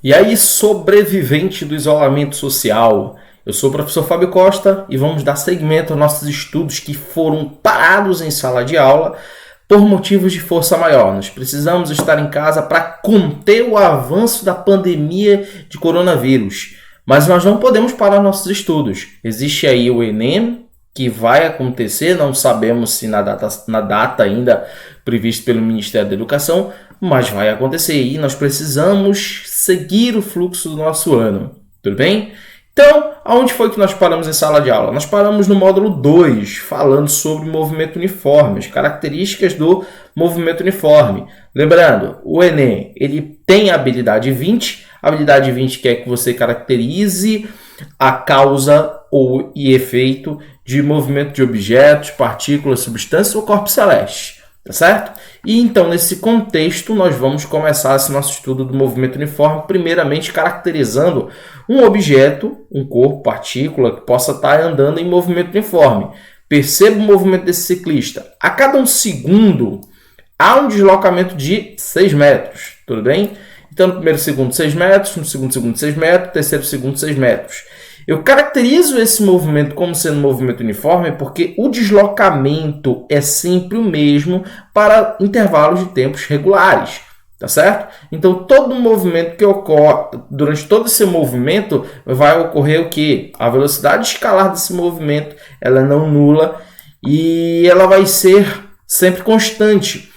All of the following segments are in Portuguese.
E aí, sobrevivente do isolamento social, eu sou o professor Fábio Costa e vamos dar seguimento aos nossos estudos que foram parados em sala de aula por motivos de força maior. Nós precisamos estar em casa para conter o avanço da pandemia de coronavírus, mas nós não podemos parar nossos estudos. Existe aí o Enem, que vai acontecer, não sabemos se na data ainda prevista pelo Ministério da Educação, mas vai acontecer e nós precisamos seguir o fluxo do nosso ano, tudo bem? Então, aonde foi que nós paramos em sala de aula? Nós paramos no módulo 2, falando sobre movimento uniforme, as características do movimento uniforme. Lembrando, o Enem ele tem a habilidade 20, a habilidade 20 quer que você caracterize a causa e efeito de movimento de objetos, partículas, substâncias ou corpo celeste, tá certo? E então, nesse contexto, nós vamos começar esse nosso estudo do movimento uniforme, primeiramente caracterizando um objeto, um corpo, partícula, que possa estar andando em movimento uniforme. Perceba o movimento desse ciclista. A cada um segundo, há um deslocamento de 6 metros, tudo bem? Então, no primeiro segundo, 6 metros, no segundo segundo, 6 metros, no terceiro segundo, 6 metros. Eu caracterizo esse movimento como sendo um movimento uniforme porque o deslocamento é sempre o mesmo para intervalos de tempos regulares, tá certo? Então, todo movimento que ocorre, durante todo esse movimento, vai ocorrer o quê? A velocidade escalar desse movimento, ela é não nula e ela vai ser sempre constante.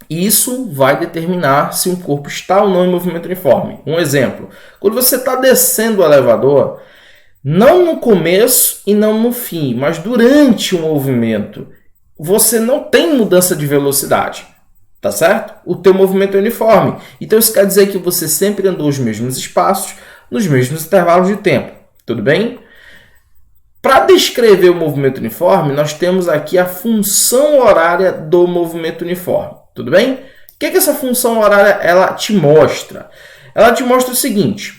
Isso vai determinar se um corpo está ou não em movimento uniforme. Um exemplo, quando você está descendo o elevador, não no começo e não no fim, mas durante o movimento, você não tem mudança de velocidade, tá certo? O teu movimento é uniforme. Então isso quer dizer que você sempre andou os mesmos espaços, nos mesmos intervalos de tempo, tudo bem? Para descrever o movimento uniforme, nós temos aqui a função horária do movimento uniforme. Tudo bem? O que essa função horária ela te mostra? Ela te mostra o seguinte.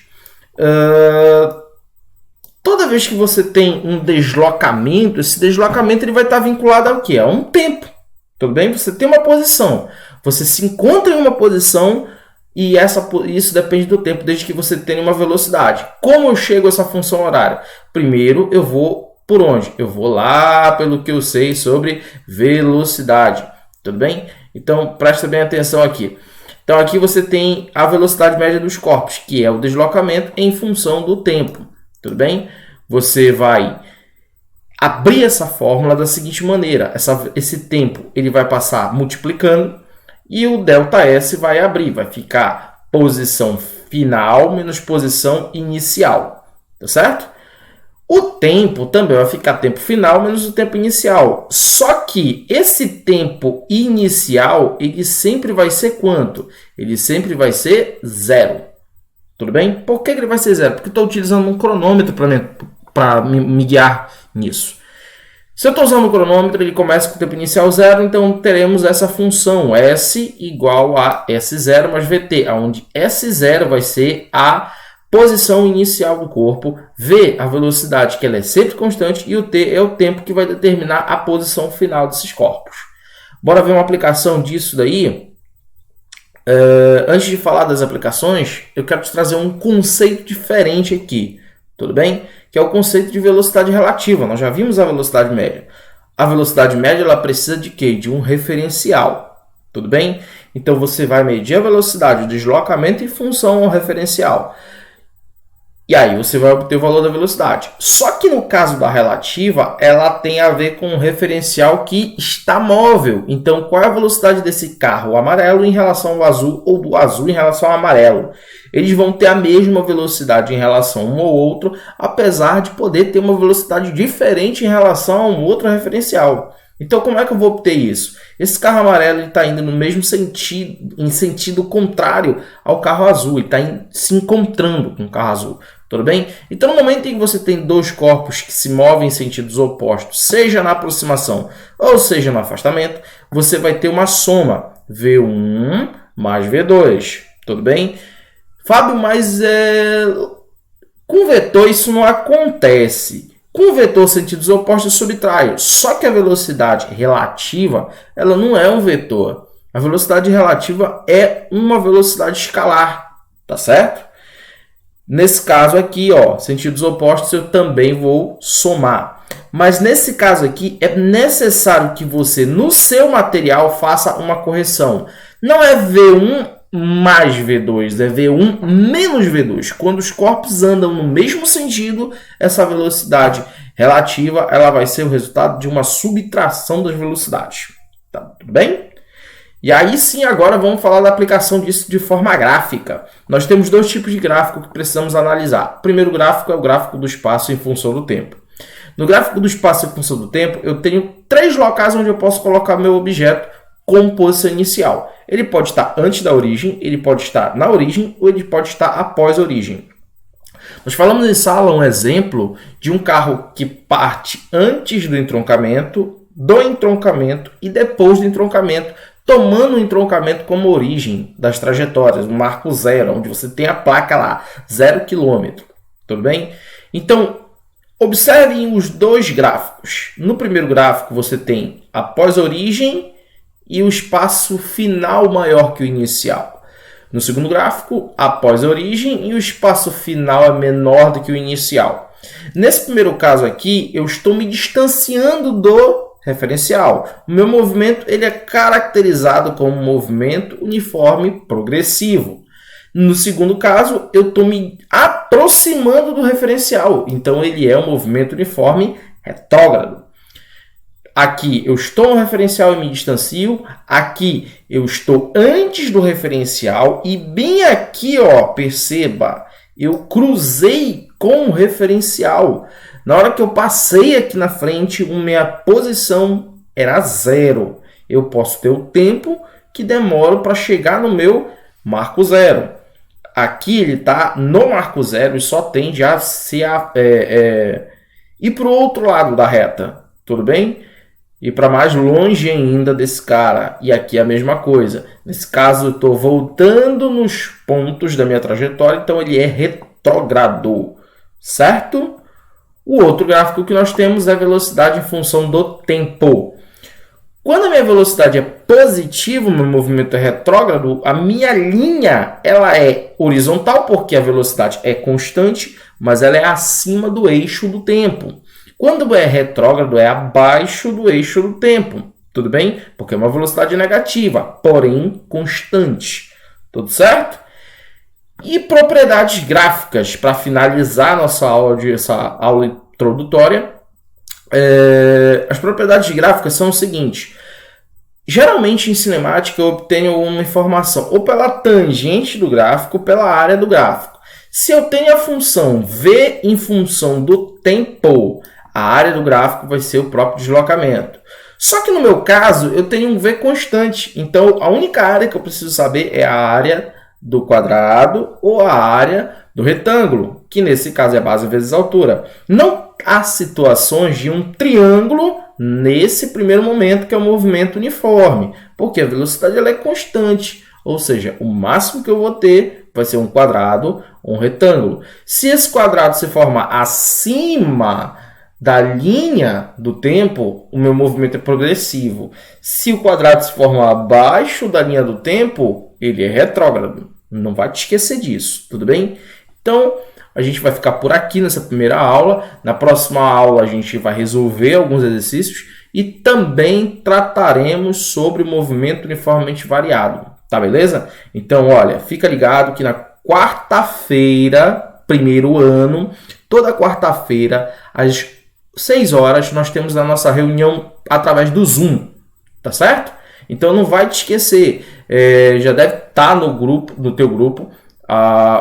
Toda vez que você tem um deslocamento, esse deslocamento ele vai estar vinculado ao quê? A um tempo. Tudo bem? Você tem uma posição. Você se encontra em uma posição e isso depende do tempo, desde que você tenha uma velocidade. Como eu chego a essa função horária? Primeiro, eu vou por onde? Eu vou lá pelo que eu sei sobre velocidade. Tudo bem? Então, presta bem atenção aqui. Então, aqui você tem a velocidade média dos corpos, que é o deslocamento em função do tempo. Tudo bem? Você vai abrir essa fórmula da seguinte maneira. Esse tempo ele vai passar multiplicando e o ΔS vai abrir. Vai ficar posição final menos posição inicial. Tá certo? O tempo também vai ficar tempo final menos o tempo inicial. Só que esse tempo inicial, ele sempre vai ser quanto? Ele sempre vai ser 0. Tudo bem? Por que ele vai ser 0? Porque eu estou utilizando um cronômetro para me guiar nisso. Se eu estou usando o cronômetro, ele começa com o tempo inicial 0, então teremos essa função S igual a S0 mais VT, onde S0 vai ser a posição inicial do corpo, V, a velocidade, que ela é sempre constante, e o T é o tempo que vai determinar a posição final desses corpos. Bora ver uma aplicação disso daí? Antes de falar das aplicações, eu quero te trazer um conceito diferente aqui, tudo bem? Que é o conceito de velocidade relativa. Nós já vimos a velocidade média. A velocidade média ela precisa de quê? De um referencial, tudo bem? Então você vai medir a velocidade, o deslocamento em função ao referencial. E aí você vai obter o valor da velocidade. Só que no caso da relativa, ela tem a ver com um referencial que está móvel. Então, qual é a velocidade desse carro amarelo em relação ao azul ou do azul em relação ao amarelo? Eles vão ter a mesma velocidade em relação a um ou outro, apesar de poder ter uma velocidade diferente em relação a um outro referencial. Então, como é que eu vou obter isso? Esse carro amarelo está indo no mesmo sentido, em sentido contrário ao carro azul. Ele está se encontrando com o carro azul. Tudo bem? Então, no momento em que você tem dois corpos que se movem em sentidos opostos, seja na aproximação ou seja no afastamento, você vai ter uma soma. V1 mais V2. Tudo bem? Fábio, mas com vetor isso não acontece. Com o vetor sentidos opostos, eu subtraio. Só que a velocidade relativa ela não é um vetor. A velocidade relativa é uma velocidade escalar, tá certo? Nesse caso aqui, ó, sentidos opostos, eu também vou somar. Mas nesse caso aqui, é necessário que você, no seu material, faça uma correção. Não é V1 mais V2, é V1 menos V2. Quando os corpos andam no mesmo sentido, essa velocidade relativa ela vai ser o resultado de uma subtração das velocidades. Tá tudo bem? E aí sim, agora vamos falar da aplicação disso de forma gráfica. Nós temos dois tipos de gráfico que precisamos analisar. O primeiro gráfico é o gráfico do espaço em função do tempo. No gráfico do espaço em função do tempo, eu tenho 3 locais onde eu posso colocar meu objeto como posição inicial. Ele pode estar antes da origem, ele pode estar na origem ou ele pode estar após a origem. Nós falamos em sala um exemplo de um carro que parte antes do entroncamento e depois do entroncamento, tomando o entroncamento como origem das trajetórias, o marco zero, onde você tem a placa lá, 0 km. Tudo bem? Então, observem os dois gráficos. No primeiro gráfico, você tem após a origem e o espaço final maior que o inicial. No segundo gráfico, após a origem e o espaço final é menor do que o inicial. Nesse primeiro caso aqui, eu estou me distanciando do referencial. O meu movimento ele é caracterizado como um movimento uniforme progressivo. No segundo caso, eu estou me aproximando do referencial. Então, ele é um movimento uniforme retrógrado. Aqui eu estou no referencial e me distancio. Aqui eu estou antes do referencial. E bem aqui, ó, perceba, eu cruzei com o referencial. Na hora que eu passei aqui na frente, minha posição era 0. Eu posso ter o tempo que demoro para chegar no meu marco zero. Aqui ele está no marco zero e só tende a ir para o outro lado da reta. Tudo bem? E para mais longe ainda desse cara. E aqui é a mesma coisa. Nesse caso, eu estou voltando nos pontos da minha trajetória, então ele é retrógrado. Certo? O outro gráfico que nós temos é a velocidade em função do tempo. Quando a minha velocidade é positiva, o meu movimento é retrógrado, a minha linha ela é horizontal, porque a velocidade é constante, mas ela é acima do eixo do tempo. Quando é retrógrado, é abaixo do eixo do tempo. Tudo bem? Porque é uma velocidade negativa, porém constante. Tudo certo? E propriedades gráficas, para finalizar essa aula introdutória. As propriedades gráficas são o seguinte. Geralmente em cinemática eu obtenho uma informação ou pela tangente do gráfico ou pela área do gráfico. Se eu tenho a função V em função do tempo, a área do gráfico vai ser o próprio deslocamento. Só que no meu caso eu tenho um V constante, então a única área que eu preciso saber é a área do quadrado ou a área do retângulo, que nesse caso é base vezes altura. Não há situações de um triângulo nesse primeiro momento, que é o movimento uniforme, porque a velocidade ela é constante, ou seja, o máximo que eu vou ter vai ser um quadrado ou um retângulo. Se esse quadrado se formar acima da linha do tempo, o meu movimento é progressivo. Se o quadrado se formar abaixo da linha do tempo, ele é retrógrado. Não vai te esquecer disso, tudo bem? Então, a gente vai ficar por aqui nessa primeira aula. Na próxima aula, a gente vai resolver alguns exercícios e também trataremos sobre o movimento uniformemente variado. Tá, beleza? Então, olha, fica ligado que na quarta-feira, primeiro ano, toda quarta-feira, às 6 horas, nós temos a nossa reunião através do Zoom. Tá certo? Então, não vai te esquecer. Já deve estar no teu grupo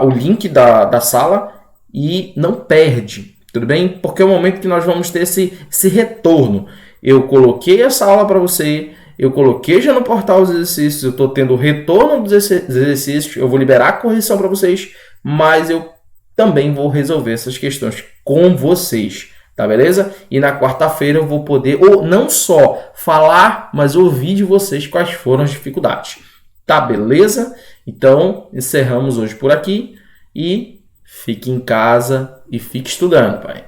o link da sala. E não perde, tudo bem? Porque é o momento que nós vamos ter esse retorno. Eu coloquei essa aula para você, eu coloquei já no portal os exercícios, eu estou tendo o retorno dos exercícios, eu vou liberar a correção para vocês, mas eu também vou resolver essas questões com vocês, tá beleza? E na quarta-feira eu vou poder, ou não só falar, mas ouvir de vocês quais foram as dificuldades, tá beleza? Então, encerramos hoje por aqui e fique em casa e fique estudando, pai.